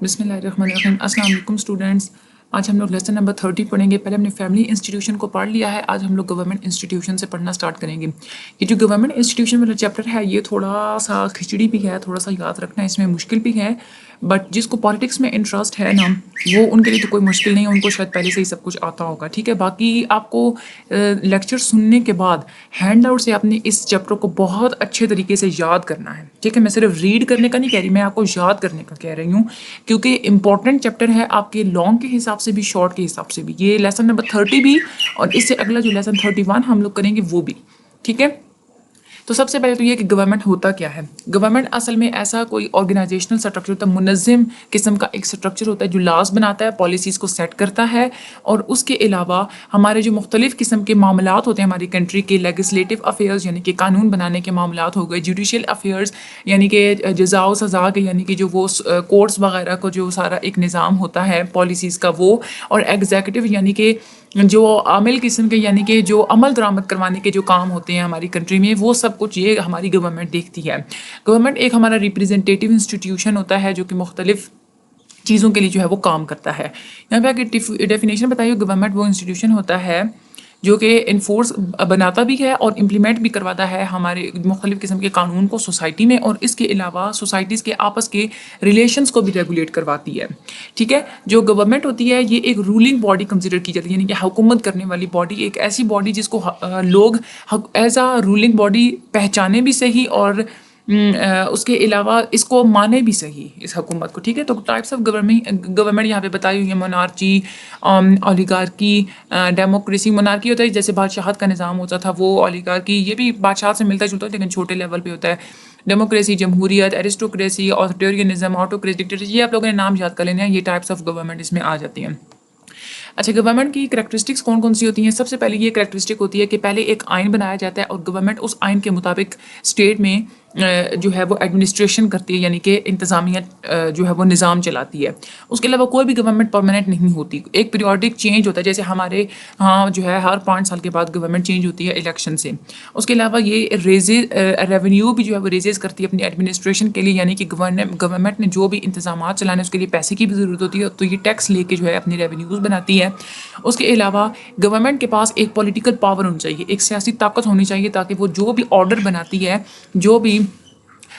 بسم اللہ الرحمن الرحیم۔ السلام علیکم اسٹوڈنٹس، آج ہم لوگ لیسن نمبر 30 پڑھیں گے۔ پہلے ہم نے فیملی انسٹیٹیوشن کو پڑھ لیا ہے، آج ہم لوگ گورنمنٹ انسٹیٹیوشن سے پڑھنا سٹارٹ کریں گے۔ یہ جو گورنمنٹ انسٹیٹیوشن والا چیپٹر ہے یہ تھوڑا سا کھچڑی بھی ہے، تھوڑا سا یاد رکھنا اس میں مشکل بھی ہے، بٹ جس کو پالیٹکس میں انٹرسٹ ہے نا وہ ان کے لیے تو کوئی مشکل نہیں ہے، ان کو شاید پہلے سے ہی سب کچھ آتا ہوگا، ٹھیک ہے۔ باقی آپ کو لیکچر سننے کے بعد ہینڈ آؤٹ سے اپنے اس چیپٹر کو بہت اچھے طریقے سے یاد کرنا ہے، ٹھیک ہے۔ میں صرف ریڈ کرنے کا نہیں کہہ رہی، میں آپ کو یاد کرنے کا کہہ رہی ہوں، کیونکہ امپورٹنٹ چیپٹر ہے آپ کے لانگ کے حساب سے بھی شارٹ کے حساب سے بھی۔ یہ لیسن نمبر 30 بھی اور اس سے اگلا جو لیسن 31 ہم لوگ کریں گے وہ بھی، ٹھیک ہے۔ تو سب سے پہلے تو یہ کہ گورنمنٹ ہوتا کیا ہے۔ گورنمنٹ اصل میں ایسا کوئی آرگنائزیشنل اسٹرکچر ہوتا ہے، منظم قسم کا ایک اسٹرکچر ہوتا ہے جو لاز بناتا ہے، پالیسیز کو سیٹ کرتا ہے، اور اس کے علاوہ ہمارے جو مختلف قسم کے معاملات ہوتے ہیں ہماری کنٹری کے، لیجسلیٹو افیئرز یعنی کہ قانون بنانے کے معاملات ہو گئے، جوڈیشل افیئرز یعنی کہ جزا و سزا کے، یعنی کہ جو وہ کورٹس وغیرہ کو جو سارا ایک نظام ہوتا ہے پالیسیز کا وہ، اور ایگزیکٹو یعنی کہ جو عامل قسم کے یعنی کہ جو عمل درآمد کروانے کے جو کام ہوتے ہیں ہماری کنٹری میں، وہ سب کچھ یہ ہماری گورنمنٹ دیکھتی ہے۔ گورنمنٹ ایک ہمارا ریپریزنٹیٹیو انسٹیٹیوشن ہوتا ہے جو کہ مختلف چیزوں کے لیے جو ہے وہ کام کرتا ہے۔ یہاں پہ اگر ڈیفینیشن بتائیے، گورنمنٹ وہ انسٹیٹیوشن ہوتا ہے جو کہ انفورس بناتا بھی ہے اور امپلیمنٹ بھی کرواتا ہے ہمارے مختلف قسم کے قانون کو سوسائٹی میں، اور اس کے علاوہ سوسائٹیز کے آپس کے ریلیشنز کو بھی ریگولیٹ کرواتی ہے، ٹھیک ہے۔ جو گورنمنٹ ہوتی ہے یہ ایک رولنگ باڈی کنسیڈر کی جاتی ہے، یعنی کہ حکومت کرنے والی باڈی، ایک ایسی باڈی جس کو لوگ ایز اے رولنگ باڈی پہچانے بھی صحیح اور اس کے علاوہ اس کو مانے بھی صحیح اس حکومت کو، ٹھیک ہے۔ تو ٹائپس آف گورنمنٹ یہاں پہ بتائی ہوئی ہیں، مونارچی، اولیگارکی، ڈیموکریسی۔ مونارکی ہوتا ہے جیسے بادشاہت کا نظام ہوتا تھا وہ، اولیگارکی یہ بھی بادشاہت سے ملتا جلتا ہے لیکن چھوٹے لیول پہ ہوتا ہے، ڈیموکریسی جمہوریت، ایرسٹوکریسی، آتھوریٹرینزم، آٹوکریسی، ڈکٹیٹرشپ، یہ آپ لوگوں نے نام یاد کر لینا ہے، یہ ٹائپس آف گورنمنٹ اس میں آ جاتی ہیں۔ اچھا، گورنمنٹ کی کریکٹرسٹکس کون کون سی ہوتی ہیں؟ سب سے پہلے یہ کریکٹرسٹک ہوتی ہے کہ پہلے ایک آئین بنایا جاتا ہے اور گورنمنٹ اس آئین کے مطابق اسٹیٹ میں جو ہے وہ ایڈمنسٹریشن کرتی ہے، یعنی کہ انتظامیہ جو ہے وہ نظام چلاتی ہے۔ اس کے علاوہ کوئی بھی گورنمنٹ پرماننٹ نہیں ہوتی، ایک پیریوڈک چینج ہوتا ہے، جیسے ہمارے ہاں جو ہے ہر 5 سال کے بعد گورنمنٹ چینج ہوتی ہے الیکشن سے۔ اس کے علاوہ یہ ریونیو بھی جو ہے وہ ریزیز کرتی ہے اپنی ایڈمنسٹریشن کے لیے، یعنی کہ گورنمنٹ نے جو بھی انتظامات چلانے اس کے لیے پیسے کی بھی ضرورت ہوتی ہے، تو یہ ٹیکس لے کے جو ہے اپنی ریونیوز بناتی ہے۔ اس کے علاوہ گورنمنٹ کے پاس ایک پولیٹیکل پاور ہونی چاہیے، ایک سیاسی طاقت ہونی چاہیے، تاکہ وہ جو بھی آرڈر بناتی ہے، جو بھی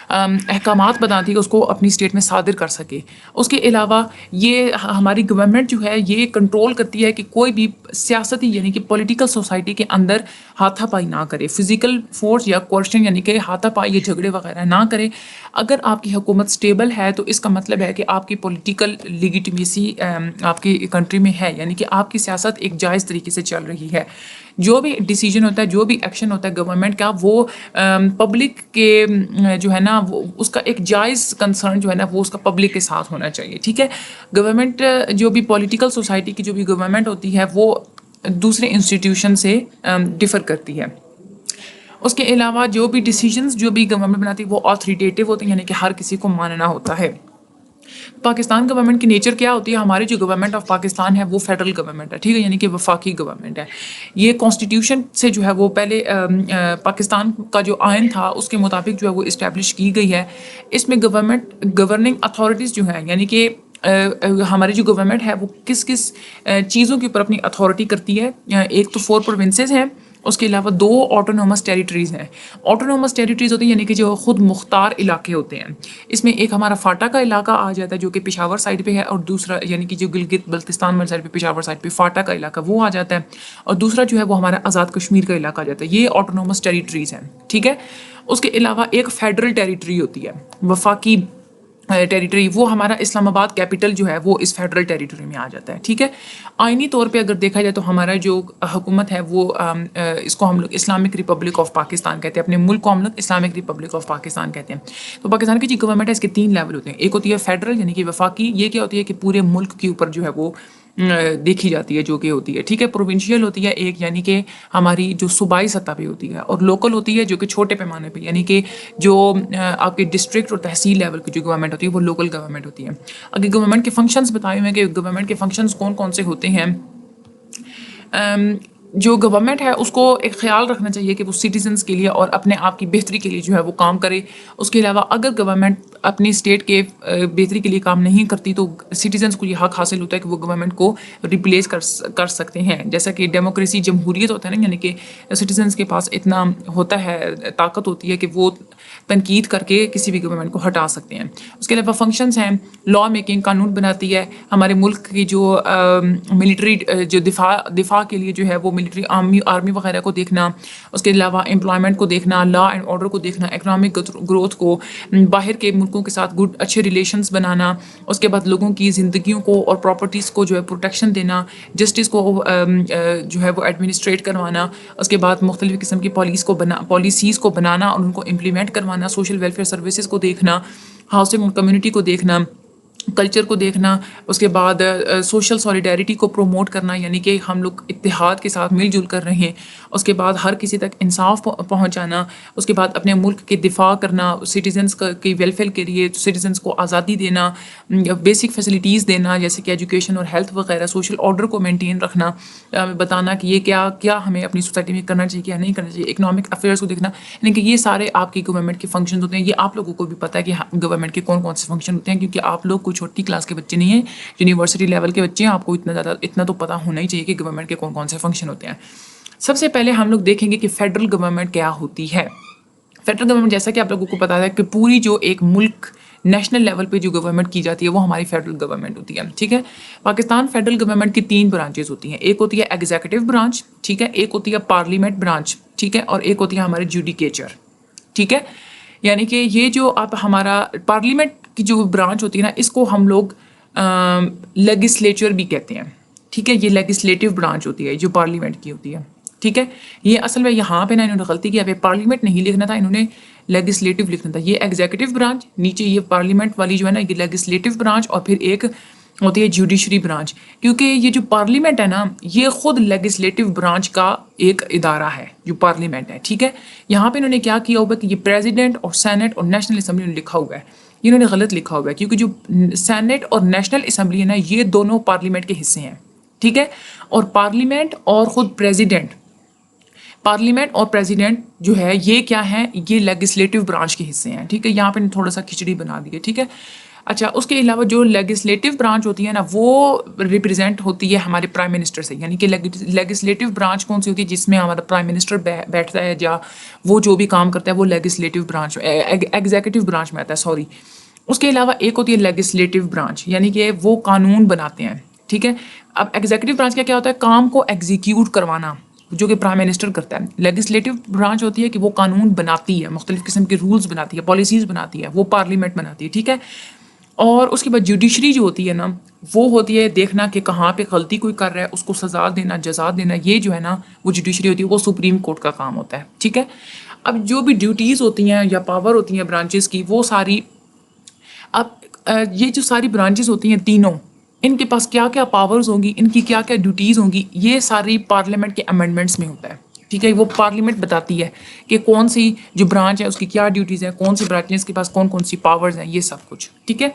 احکامات بتاتی ہے، اس کو اپنی اسٹیٹ میں صادر کر سکے۔ اس کے علاوہ یہ ہماری گورنمنٹ جو ہے یہ کنٹرول کرتی ہے کہ کوئی بھی سیاستی یعنی کہ پولیٹیکل سوسائٹی کے اندر ہاتھا پائی نہ کرے، فزیکل فورس یا کوئرشن یعنی کہ ہاتھا پائی یا جھگڑے وغیرہ نہ کرے۔ اگر آپ کی حکومت سٹیبل ہے تو اس کا مطلب ہے کہ آپ کی پولیٹیکل لیگیٹمیسی آپ کی کنٹری میں ہے، یعنی کہ آپ کی سیاست ایک جائز طریقے سے چل رہی ہے۔ جو بھی ڈیسیجن ہوتا ہے، جو بھی ایکشن ہوتا ہے گورنمنٹ کا، وہ پبلک کے جو ہے نا وہ اس کا ایک جائز کنسرن جو ہے نا وہ اس کا پبلک کے ساتھ ہونا چاہیے، ٹھیک ہے۔ گورنمنٹ جو بھی پولیٹیکل سوسائٹی کی جو بھی گورنمنٹ ہوتی ہے وہ دوسرے انسٹیٹیوشن سے ڈفر کرتی ہے۔ اس کے علاوہ جو بھی ڈیسیجنز جو بھی گورنمنٹ بناتی ہے وہ آتھوریٹیو ہوتے ہیں، یعنی کہ ہر کسی کو ماننا ہوتا ہے۔ پاکستان گورنمنٹ کی نیچر کیا ہوتی ہے؟ ہماری جو گورنمنٹ آف پاکستان ہے وہ فیڈرل گورنمنٹ ہے، ٹھیک ہے، یعنی کہ وفاقی گورنمنٹ ہے۔ یہ کانسٹیٹیوشن سے جو ہے وہ پہلے پاکستان کا جو آئین تھا اس کے مطابق جو ہے وہ اسٹیبلش کی گئی ہے۔ اس میں گورننگ اتھارٹیز جو ہیں، یعنی کہ ہماری جو گورنمنٹ ہے وہ کس کس چیزوں کے اوپر اپنی اتھارٹی کرتی ہے۔ ایک تو 4 پروونسز ہیں، اس کے علاوہ 2 آٹونومس ٹیریٹریز ہیں۔ آٹونومس ٹیریٹریز ہوتی ہیں یعنی کہ جو خود مختار علاقے ہوتے ہیں۔ اس میں ایک ہمارا فاٹا کا علاقہ آ جاتا ہے جو کہ پشاور سائڈ پہ ہے، اور دوسرا یعنی کہ جو گلگت بلتستان میں سائڈ پہ پشاور سائڈ پہ فاٹا کا علاقہ وہ آ جاتا ہے، اور دوسرا جو ہے وہ ہمارا آزاد کشمیر کا علاقہ آ جاتا ہے۔ یہ آٹونومس ٹیریٹریز ہیں، ٹھیک ہے۔ اس کے علاوہ ایک فیڈرل ٹیریٹری ہوتی ہے، وفاقی ٹیریٹری، وہ ہمارا اسلام آباد کیپٹل جو ہے وہ اس فیڈرل ٹیریٹری میں آ جاتا ہے، ٹھیک ہے۔ آئینی طور پہ اگر دیکھا جائے تو ہمارا جو حکومت ہے وہ اس کو ہم لوگ اسلامک ریپبلک آف پاکستان کہتے ہیں، اپنے ملک کو ہم لوگ اسلامک ریپبلک آف پاکستان کہتے ہیں۔ تو پاکستان کی جو گورنمنٹ ہے اس کے 3 لیول ہوتے ہیں، ایک ہوتی ہے فیڈرل یعنی کہ وفاقی، یہ کیا ہوتی ہے کہ پورے ملک کے اوپر جو ہے وہ دیکھی جاتی ہے، جو کہ ہوتی ہے، ٹھیک ہے۔ پروونشیل ہوتی ہے ایک، یعنی کہ ہماری جو صوبائی سطح پہ ہوتی ہے، اور لوکل ہوتی ہے جو کہ چھوٹے پیمانے پہ، یعنی کہ جو آپ کے ڈسٹرکٹ اور تحصیل لیول کی جو گورنمنٹ ہوتی ہے وہ لوکل گورنمنٹ ہوتی ہے۔ اگر گورنمنٹ کے فنکشنز بتائے ہوئے ہیں کہ گورنمنٹ کے فنکشنز کون کون سے ہوتے ہیں، جو گورنمنٹ ہے اس کو ایک خیال رکھنا چاہیے کہ وہ سٹیزنز کے لیے اور اپنے آپ کی بہتری کے لیے جو ہے وہ کام کرے۔ اس کے علاوہ اگر گورنمنٹ اپنی اسٹیٹ کے بہتری کے لیے کام نہیں کرتی تو سٹیزنس کو یہ حق حاصل ہوتا ہے کہ وہ گورنمنٹ کو ریپلیس کر سکتے ہیں. جیسا کہ ڈیموکریسی جمہوریت ہوتا ہے نا, یعنی کہ سٹیزنس کے پاس اتنا ہوتا ہے, طاقت ہوتی ہے کہ وہ تنقید کر کے کسی بھی گورنمنٹ کو ہٹا سکتے ہیں. اس کے علاوہ فنکشنز ہیں, لا میکنگ, قانون بناتی ہے, ہمارے ملک کی جو ملٹری جو دفاع کے لیے جو ہے وہ ملٹری آرمی وغیرہ کو دیکھنا, اس کے علاوہ امپلائمنٹ کو دیکھنا, لا اینڈ آرڈر کو دیکھنا, اکنامک گروتھ کو, باہر کے ملکوں کے ساتھ اچھے ریلیشنز بنانا, اس کے بعد لوگوں کی زندگیوں کو اور پراپرٹیز کو جو ہے پروٹیکشن دینا, جسٹس کو جو ہے وہ ایڈمنسٹریٹ کروانا, اس کے بعد مختلف قسم کی پالیسیز کو بنانا اور ان کو امپلیمنٹ کروانا, سوشل ویلفیئر سروسز کو دیکھنا, ہاؤسنگ کمیونٹی کو دیکھنا, کلچر کو دیکھنا, اس کے بعد سوشل سولیڈیرٹی کو پروموٹ کرنا, یعنی کہ ہم لوگ اتحاد کے ساتھ مل جل کر رہیں, اس کے بعد ہر کسی تک انصاف پہنچانا, اس کے بعد اپنے ملک کے دفاع کرنا, سٹیزنس کی ویلفیئر کے لیے سٹیزنس کو آزادی دینا, بیسک فیسلٹیز دینا جیسے کہ ایجوکیشن اور ہیلتھ وغیرہ, سوشل آرڈر کو مینٹین رکھنا, بتانا کہ یہ کیا ہمیں اپنی سوسائٹی میں کرنا چاہیے کیا نہیں کرنا چاہیے, اکنامک افیئرس کو دیکھنا, یعنی کہ یہ سارے آپ کی گورنمنٹ کے فنکشنز ہوتے ہیں. یہ آپ لوگوں کو بھی پتہ ہے کہ گورنمنٹ کے کون کون سے فنکشن ہوتے ہیں, کیونکہ آپ لوگ کوئی چھوٹی کلاس کے بچے نہیں ہیں, یونیورسٹی لیول کے بچے ہیں, آپ کو اتنا تو پتہ ہونا ہی چاہیے کہ گورنمنٹ کے کون کون سے فنکشن ہوتے ہیں. سب سے پہلے ہم لوگ دیکھیں گے کہ فیڈرل گورنمنٹ کیا ہوتی ہے. فیڈرل گورنمنٹ جیسا کہ آپ لوگوں کو پتا ہے کہ پوری جو ایک ملک نیشنل لیول پہ جو گورنمنٹ کی جاتی ہے وہ ہماری فیڈرل گورنمنٹ ہوتی ہے. ٹھیک ہے, پاکستان فیڈرل گورنمنٹ کی 3 برانچز ہوتی ہیں. ایک ہوتی ہے ایگزیکٹو برانچ, ٹھیک ہے, ایک ہوتی ہے پارلیمنٹ برانچ, ٹھیک ہے, اور ایک ہوتی ہے ہمارے جوڈیکیچر. ٹھیک ہے, یعنی کہ یہ جو اب ہمارا پارلیمنٹ کی جو برانچ ہوتی ہے نا, اس کو ہم لوگ لیجسلیچر بھی کہتے ہیں. ٹھیک ہے, یہ لیجسلیٹو برانچ ہوتی ہے جو پارلیمنٹ کی ہوتی ہے. ٹھیک ہے, یہ اصل میں یہاں پہ نا انہوں نے غلطی کی, پارلیمنٹ نہیں لکھنا تھا, انہوں نے لیجسلیٹو لکھنا تھا. یہ ایگزیکٹو برانچ, نیچے یہ پارلیمنٹ والی جو ہے نا یہ لیجسلیٹو برانچ, اور پھر ایک ہوتی ہے جوڈیشری برانچ. کیونکہ یہ جو پارلیمنٹ ہے نا یہ خود لیجسلیٹو برانچ کا ایک ادارہ ہے جو پارلیمنٹ ہے. ٹھیک ہے, یہاں پہ انہوں نے کیا کیا ہوگا کہ یہ پریزیڈنٹ اور سینٹ اور نیشنل اسمبلی نے لکھا ہوا ہے, انہوں نے غلط لکھا ہوا ہے, کیونکہ جو سینٹ اور نیشنل اسمبلی ہے نا یہ دونوں پارلیمنٹ کے حصے ہیں. ٹھیک ہے, اور پارلیمنٹ اور خود پارلیمنٹ اور پریزیڈنٹ جو ہے یہ کیا ہے, یہ لیجسلیٹو برانچ کے حصے ہیں. ٹھیک ہے, یہاں پہ تھوڑا سا کھچڑی بنا دی ہے. ٹھیک ہے, اچھا, اس کے علاوہ جو لیجسلیٹو برانچ ہوتی ہے نا وہ ریپرزینٹ ہوتی ہے ہمارے پرائم منسٹر سے. یعنی کہ لیجسلیٹو برانچ کون سی ہوتی ہے, جس میں ہمارا پرائم منسٹر بیٹھتا ہے, یا وہ جو بھی کام کرتا ہے وہ لیجسلیٹو برانچ ایگزیکٹو برانچ میں آتا ہے, سوری. اس کے علاوہ ایک ہوتی ہے لیجسلیٹو برانچ, یعنی کہ وہ قانون بناتے ہیں. ٹھیک ہے, اب ایگزیکٹو برانچ کا کیا ہوتا ہے, کام کو ایگزیکیوٹ کروانا, جو کہ پرائم منسٹر کرتا ہے. لیجسلیٹو برانچ ہوتی ہے کہ وہ قانون بناتی ہے, مختلف قسم کے رولز بناتی ہے, پالیسیز بناتی ہے, وہ پارلیمنٹ بناتی ہے. ٹھیک ہے, اور اس کے بعد جوڈیشری جو ہوتی ہے نا وہ ہوتی ہے دیکھنا کہ کہاں پہ غلطی کوئی کر رہا ہے اس کو سزا دینا, جزا دینا, یہ جو ہے نا وہ جوڈیشری ہوتی ہے, وہ سپریم کورٹ کا کام ہوتا ہے. ٹھیک ہے, اب جو بھی ڈیوٹیز ہوتی ہیں یا پاور ہوتی ہیں برانچز کی وہ ساری, اب یہ جو ساری برانچز ہوتی ہیں تینوں, ان کے پاس کیا کیا پاورز ہوں گی, ان کی کیا کیا ڈیوٹیز ہوں گی, یہ ساری پارلیمنٹ کے امینڈمنٹس میں ہوتا ہے. ٹھیک ہے, وہ پارلیمنٹ بتاتی ہے کہ کون سی جو برانچ ہے اس کی کیا ڈیوٹیز ہیں, کون سی برانچز کے پاس کون کون سی پاورز ہیں, یہ سب کچھ. ٹھیک ہے,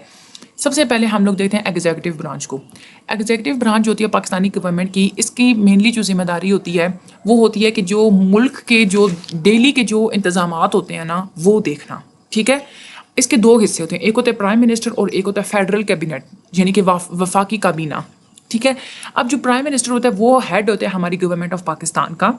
سب سے پہلے ہم لوگ دیکھتے ہیں ایگزیکٹو برانچ کو. ایگزیکٹو برانچ جو ہوتی ہے پاکستانی گورنمنٹ کی, اس کی مینلی جو ذمہ داری ہوتی ہے وہ ہوتی ہے کہ جو ملک کے جو ڈیلی کے جو انتظامات ہوتے ہیں نا وہ دیکھنا. ٹھیک ہے, اس کے 2 حصے ہوتے ہیں, ایک ہوتا ہے پرائم منسٹر اور ایک ہوتا ہے فیڈرل کیبنٹ, یعنی کہ وفاقی کابینہ. ٹھیک ہے, اب جو پرائم منسٹر ہوتا ہے وہ ہیڈ ہوتا ہے ہماری گورنمنٹ آف پاکستان کا.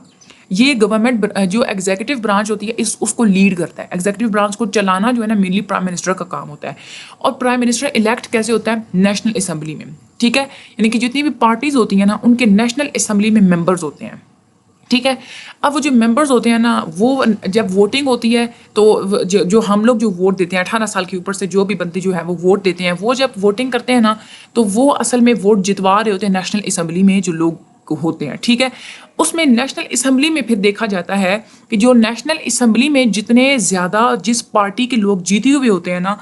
یہ گورنمنٹ جو ایگزیکٹو برانچ ہوتی ہے اس کو لیڈ کرتا ہے. ایگزیکٹو برانچ کو چلانا جو ہے نا مینلی پرائم منسٹر کا کام ہوتا ہے. اور پرائم منسٹر الیکٹ کیسے ہوتا ہے, نیشنل اسمبلی میں. ٹھیک ہے, یعنی کہ جتنی بھی پارٹیز ہوتی ہیں نا ان کے نیشنل اسمبلی میں ممبرز ہوتے ہیں. ٹھیک ہے, اب وہ جو ممبرز ہوتے ہیں نا وہ جب ووٹنگ ہوتی ہے تو جو ہم لوگ جو ووٹ دیتے ہیں 18 سال کے اوپر سے جو بھی بندے جو ہے وہ ووٹ دیتے ہیں, وہ جب ووٹنگ کرتے ہیں نا تو وہ اصل میں ووٹ جتوا رہے ہوتے ہیں نیشنل اسمبلی میں جو لوگ ہوتے ہیں. ٹھیک ہے, اس میں نیشنل اسمبلی میں پھر دیکھا جاتا ہے کہ جو نیشنل اسمبلی میں جتنے زیادہ جس پارٹی کے لوگ جیتے ہوئے ہوتے ہیں نا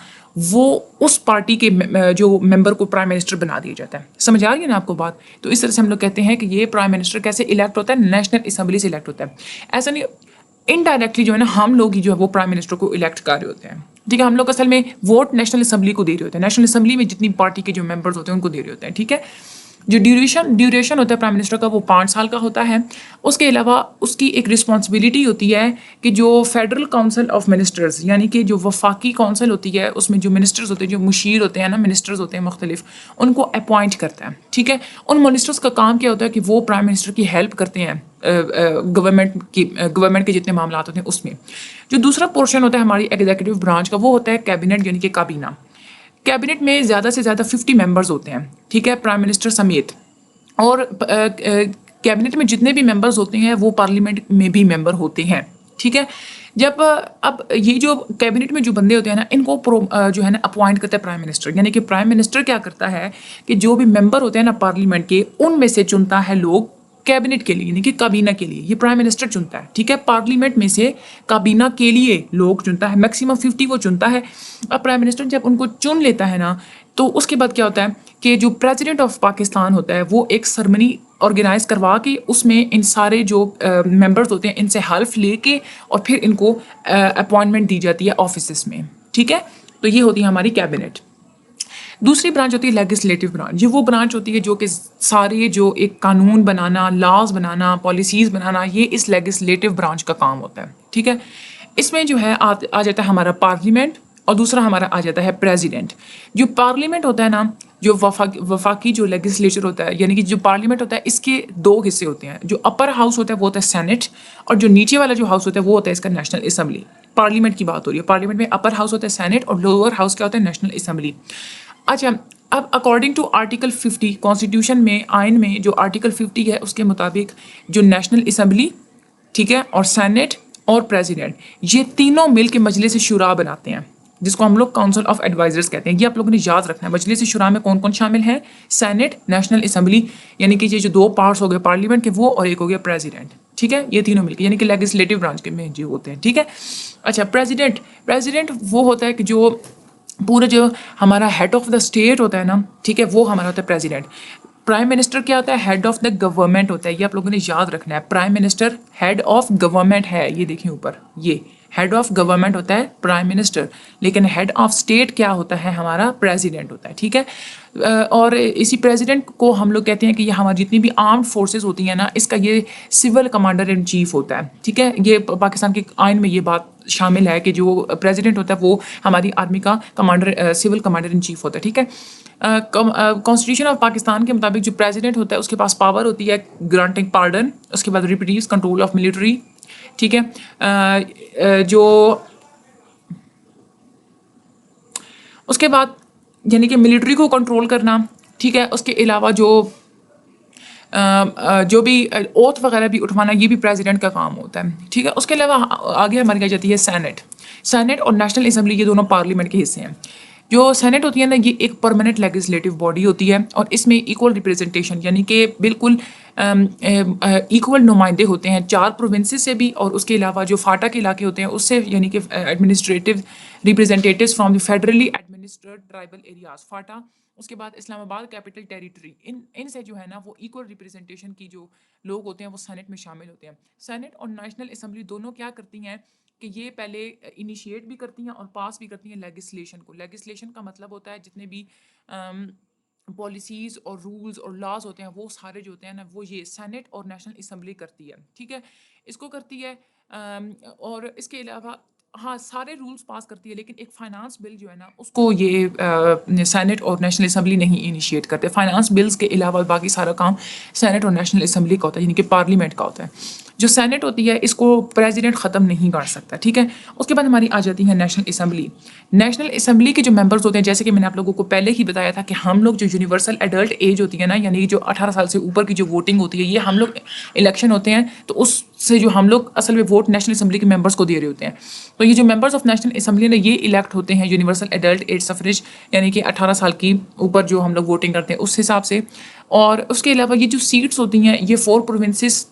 وہ اس پارٹی کے جو ممبر کو پرائم منسٹر بنا دیا جاتا ہے. سمجھ آ رہی ہے نا آپ کو بات؟ تو اس طرح سے ہم لوگ کہتے ہیں کہ یہ پرائم منسٹر کیسے الیکٹ ہوتا ہے, نیشنل اسمبلی سے الیکٹ ہوتا ہے. ایسا نہیں, انڈائریکٹلی جو ہے نا ہم لوگ ہی جو ہے وہ پرائم منسٹر کو الیکٹ کر رہے ہوتے ہیں. ٹھیک ہے, ہم لوگ اصل میں ووٹ نیشنل اسمبلی کو دے رہے ہوتے ہیں, نیشنل اسمبلی میں جتنی پارٹی کے جو ممبرز ہوتے ہیں ان کو دے رہے ہوتے ہیں. ٹھیک ہے, جو ڈیوریشن ہوتا ہے پرائم منسٹر کا وہ 5 سال کا ہوتا ہے. اس کے علاوہ اس کی ایک رسپانسبلٹی ہوتی ہے کہ جو فیڈرل کونسل آف منسٹرز یعنی کہ جو وفاقی کونسل ہوتی ہے اس میں جو منسٹرز ہوتے ہیں جو مشیر ہوتے ہیں نا منسٹرز ہوتے ہیں مختلف ان کو اپوائنٹ کرتا ہے. ٹھیک ہے, ان منسٹرز کا کام کیا ہوتا ہے کہ وہ پرائم منسٹر کی ہیلپ کرتے ہیں گورنمنٹ کے جتنے معاملات ہوتے ہیں اس میں. جو دوسرا پورشن ہوتا ہے ہماری ایگزیکٹو برانچ کا وہ ہوتا ہے کیبنٹ یعنی کہ کابینہ. کیبنٹ میں زیادہ سے زیادہ 50 ممبرز ہوتے ہیں. ٹھیک ہے, پرائم منسٹر سمیت. اور کیبنٹ میں جتنے بھی ممبرز ہوتے ہیں وہ پارلیمنٹ میں بھی ممبر ہوتے ہیں. ٹھیک ہے, جب اب یہ جو کیبنٹ میں جو بندے ہوتے ہیں نا ان کو جو ہے نا اپوائنٹ کرتا ہے پرائم منسٹر. یعنی کہ پرائم منسٹر کیا کرتا ہے کہ جو بھی ممبر ہوتے ہیں نا پارلیمنٹ کے ان میں سے چنتا ہے لوگ کیبنٹ کے لیے یعنی کہ کابینہ کے لیے. یہ پرائم منسٹر چنتا ہے. ٹھیک ہے, پارلیمنٹ میں سے کابینہ کے لیے لوگ چنتا ہے, میکسیمم 50 وہ چنتا ہے. اب پرائم منسٹر جب ان کو چن لیتا ہے نا تو اس کے بعد کیا ہوتا ہے کہ جو پریزیڈنٹ آف پاکستان ہوتا ہے وہ ایک سرمنی آرگنائز کروا کے اس میں ان سارے جو ممبرز ہوتے ہیں ان سے حلف لے کے اور پھر ان کو اپوائنٹمنٹ دی جاتی ہے آفیسز میں. ٹھیک ہے, تو یہ ہوتی ہے ہماری کیبنٹ. دوسری برانچ ہوتی ہے لیجسلیٹو برانچ. یہ وہ برانچ ہوتی ہے جو کہ سارے جو ایک قانون بنانا, لاز بنانا, پالیسیز بنانا, یہ اس لیجسلیٹو برانچ کا کام ہوتا ہے. ٹھیک ہے, اس میں جو ہے آ جاتا ہے ہمارا پارلیمنٹ اور دوسرا ہمارا آ جاتا ہے پریزیڈنٹ. جو پارلیمنٹ ہوتا ہے نا جو وفاقی جو لیجسلیچر ہوتا ہے یعنی کہ جو پارلیمنٹ ہوتا ہے اس کے 2 حصے ہوتے ہیں. جو اپر ہاؤس ہوتا ہے وہ ہوتا ہے سینٹ اور جو نیچے والا جو ہاؤس ہوتا ہے وہ ہوتا ہے اس کا نیشنل اسمبلی. پارلیمنٹ کی بات ہو رہی ہے. پارلیمنٹ میں اپر ہاؤس ہوتا ہے سینٹ اور لوور ہاؤس کیا ہوتا ہے نیشنل اسمبلی. اچھا, اب اکارڈنگ ٹو آرٹیکل 50 کانسٹیٹیوشن میں آئین میں جو آرٹیکل 50 ہے اس کے مطابق جو نیشنل اسمبلی ٹھیک ہے اور سینٹ اور پریزیڈنٹ یہ تینوں مل کے مجلس شورا بناتے ہیں جس کو ہم لوگ کاؤنسل آف ایڈوائزرز کہتے ہیں. یہ آپ لوگوں نے یاد رکھنا ہے. مجلس شورا میں کون کون شامل ہیں؟ سینٹ, نیشنل اسمبلی یعنی کہ یہ جو 2 پارٹس ہو گئے پارلیمنٹ کے وہ اور ایک ہو گیا پریزیڈنٹ. ٹھیک ہے, یہ تینوں مل کے یعنی کہ لیجسلیٹو برانچ کے میں جو ہوتے ہیں. ٹھیک ہے, اچھا پریزیڈنٹ وہ ہوتا ہے کہ جو پورا جو ہمارا ہیڈ آف دا اسٹیٹ ہوتا ہے نا ٹھیک ہے وہ ہمارا ہوتا ہے پریزیڈنٹ. پرائم منسٹر کیا ہوتا ہے؟ ہیڈ آف دا گورنمنٹ ہوتا ہے. یہ آپ لوگوں نے یاد رکھنا ہے. Prime minister head of government ہے. یہ دیکھیں اوپر یہ ہیڈ آف گورنمنٹ ہوتا ہے پرائم منسٹر لیکن ہیڈ آف اسٹیٹ کیا ہوتا ہے ہمارا پریزیڈنٹ ہوتا ہے. ٹھیک ہے, اور اسی پریزیڈنٹ کو ہم لوگ کہتے ہیں کہ یہ ہماری جتنی بھی آرمڈ فورسز ہوتی ہیں نا اس کا یہ سول کمانڈر ان چیف ہوتا ہے. ٹھیک ہے, یہ پاکستان کے آئین میں یہ بات شامل ہے کہ جو پریزیڈنٹ ہوتا ہے وہ ہماری آرمی کا commander civil commander in chief ہوتا ہے. ٹھیک ہے, کانسٹیٹیوشن آف پاکستان کے مطابق جو پریزیڈنٹ ہوتا ہے اس کے پاس پاور ہوتی ہے گرانٹنگ پارڈن, اس کے بعد ریپریز کنٹرول آف ملٹری. ٹھیک ہے, جو اس کے بعد یعنی کہ ملٹری کو کنٹرول کرنا. ٹھیک ہے, اس کے علاوہ جو بھی اوتھ وغیرہ بھی اٹھوانا یہ بھی پریزیڈنٹ کا کام ہوتا ہے. ٹھیک ہے, اس کے علاوہ آگے ہماری آ جاتی ہے سینٹ اور نیشنل اسمبلی. یہ دونوں پارلیمنٹ کے حصے ہیں. جو سینٹ ہوتی ہے نا یہ ایک پرماننٹ لیجسلیٹو باڈی ہوتی ہے اور اس میں ایکول ریپرزنٹیشن یعنی کہ بالکل ایکول نمائندے ہوتے ہیں 4 پروونسز سے بھی اور اس کے علاوہ جو فاٹا کے علاقے ہوتے ہیں اس سے یعنی کہ administrative representatives from the federally administered tribal areas FATA. اس کے بعد اسلام آباد کیپٹل ٹیریٹری ان سے جو ہے نا وہ ایکول ریپرزنٹیشن کی جو لوگ ہوتے ہیں وہ سینٹ میں شامل ہوتے ہیں. سینٹ اور نیشنل اسمبلی دونوں کیا کرتی ہیں کہ یہ پہلے انیشیٹ بھی کرتی ہیں اور پاس بھی کرتی ہیں لیجسلیشن کو. لیجسلیشن کا مطلب ہوتا ہے جتنے بھی پالیسیز اور رولز اور لاز ہوتے ہیں وہ سارے جو ہوتے ہیں نا وہ یہ سینٹ اور نیشنل اسمبلی کرتی ہے. ٹھیک ہے, اس کو کرتی ہے اور اس کے علاوہ ہاں سارے رولز پاس کرتی ہے لیکن ایک فائنانس بل جو ہے نا اس کو یہ سینٹ اور نیشنل اسمبلی نہیں انیشیٹ کرتے. فائنانس بلز کے علاوہ باقی سارا کام سینٹ اور نیشنل اسمبلی کا ہوتا ہے یعنی کہ پارلیمنٹ کا ہوتا ہے. جو سینٹ ہوتی ہے اس کو پریزیڈنٹ ختم نہیں کر سکتا. ٹھیک ہے, اس کے بعد ہماری آ جاتی ہے نیشنل اسمبلی. نیشنل اسمبلی کے جو ممبرز ہوتے ہیں جیسے کہ میں نے آپ لوگوں کو پہلے ہی بتایا تھا کہ ہم لوگ جو یونیورسل ایڈلٹ ایج ہوتی ہے نا یعنی جو 18 سال سے اوپر کی جو ووٹنگ ہوتی ہے یہ ہم لوگ الیکشن ہوتے ہیں تو اس سے جو ہم لوگ اصل میں ووٹ نیشنل اسمبلی کے ممبرس کو دے رہے ہوتے ہیں. تو یہ جو ممبرس آف نیشنل اسمبلی نے یہ الیکٹ ہوتے ہیں یونیورسل ایڈلٹ ایج سفریج یعنی کہ 18 سال کی اوپر جو ہم لوگ ووٹنگ کرتے ہیں اس حساب سے. اور اس کے علاوہ یہ جو سیٹس ہوتی ہیں یہ 4 پروونسز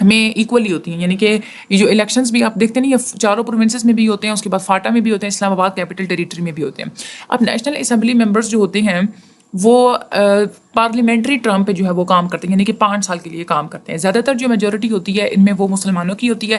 میں ایکولی ہوتی ہیں یعنی کہ یہ جو الیکشنز بھی آپ دیکھتے ہیں یہ 4 پروونسز میں بھی ہوتے ہیں اس کے بعد فاٹا میں بھی ہوتے ہیں اسلام آباد کیپٹل ٹیریٹری میں بھی ہوتے ہیں. اب نیشنل اسمبلی ممبرس جو ہوتے ہیں وہ پارلیمنٹری ٹرم پہ جو ہے وہ کام کرتے ہیں یعنی کہ 5 سال کے لیے کام کرتے ہیں. زیادہ تر جو میجورٹی ہوتی ہے ان میں وہ مسلمانوں کی ہوتی ہے.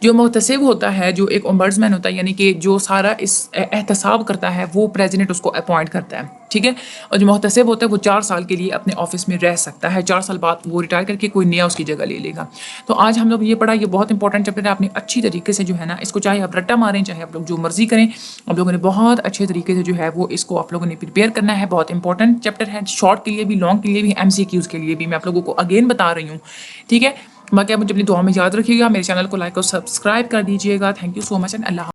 جو محتسب ہوتا ہے, جو ایک ombudsman ہوتا ہے, یعنی کہ جو سارا اس احتساب کرتا ہے, وہ پریزیڈنٹ اس کو اپوائنٹ کرتا ہے, ٹھیک ہے. اور جو محتسب ہوتا ہے وہ 4 سال کے لیے اپنے آفس میں رہ سکتا ہے, 4 سال بعد وہ ریٹائر کر کے کوئی نیا اس کی جگہ لے لے گا. تو آج ہم لوگ یہ پڑھا, یہ بہت انپورٹنٹ چیپٹر ہے. آپ نے اچھی طریقے سے جو ہے نا اس کو, چاہے آپ رٹا ماریں, چاہے آپ لوگ جو مرضی کریں, آپ لوگوں نے بہت اچھے طریقے سے جو ہے وہ اس کو آپ لوگوں نے پریپیئر کرنا ہے. بہت انپورٹنٹ چیپٹر ہے, شارٹ کے لیے بھی, لانگ کے لیے بھی, MCQs کے لیے بھی. میں آپ لوگوں کو اگین بتا رہی ہوں, ٹھیک ہے. باقی آپ مجھے اپنی دعا میں یاد رکھیے گا. میرے چینل کو لائک اور سبسکرائب کر دیجیے گا. Thank you so much and Allah